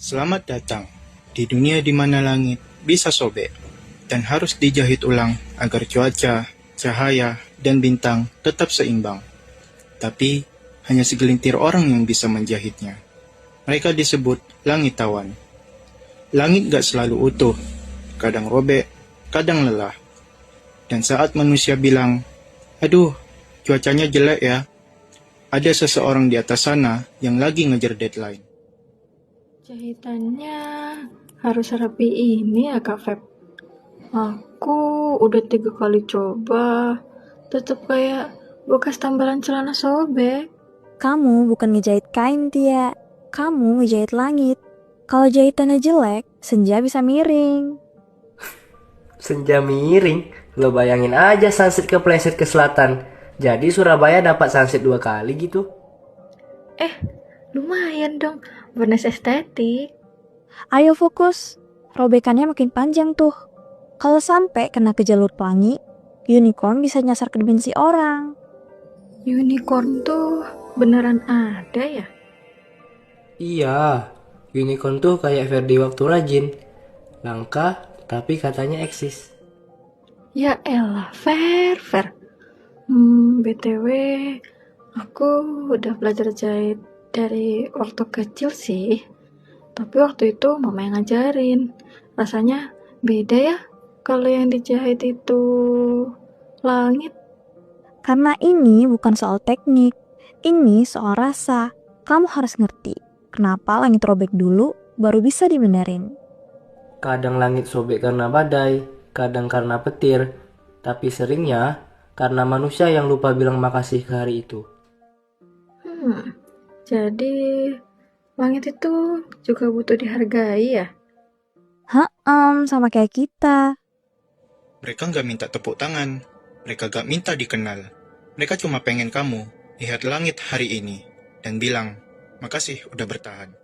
Selamat datang di dunia di mana langit bisa sobek dan harus dijahit ulang agar cuaca, cahaya, dan bintang tetap seimbang. Tapi hanya segelintir orang yang bisa menjahitnya. Mereka disebut langitawan. Langit gak selalu utuh, kadang robek, kadang lelah. Dan saat manusia bilang, "Aduh, cuacanya jelek ya," ada seseorang di atas sana yang lagi ngejar deadline. Jahitannya harus rapi ini ya Kak Feb. Aku udah 3 kali coba, tetep kayak bekas tambalan celana sobek. Kamu bukan ngejahit kain, Tia. Kamu ngejahit langit. Kalau jahitannya jelek, senja bisa miring. Senja miring, lo bayangin aja sunset kepleset ke selatan. Jadi Surabaya dapat sunset 2 kali gitu. Lumayan dong, bonus estetik. Ayo fokus. Robekannya makin panjang tuh. Kalau sampai kena ke jalur pelangi, unicorn bisa nyasar ke dimensi orang. Unicorn tuh beneran ada ya? Iya, unicorn tuh kayak Ferdi waktu rajin. Langka, tapi katanya eksis. Ya elah, fair. BTW, aku udah belajar jahit dari waktu kecil sih. Tapi waktu itu mama yang ngajarin. Rasanya beda ya kalau yang dijahit itu langit. Karena ini bukan soal teknik. Ini soal rasa. Kamu harus ngerti kenapa langit robek dulu baru bisa dibenerin. Kadang langit sobek karena badai, kadang karena petir. Tapi seringnya karena manusia yang lupa bilang makasih ke hari itu. Jadi langit itu juga butuh dihargai ya? Sama kayak kita. Mereka gak minta tepuk tangan, mereka gak minta dikenal. Mereka cuma pengen kamu lihat langit hari ini dan bilang, "Makasih udah bertahan."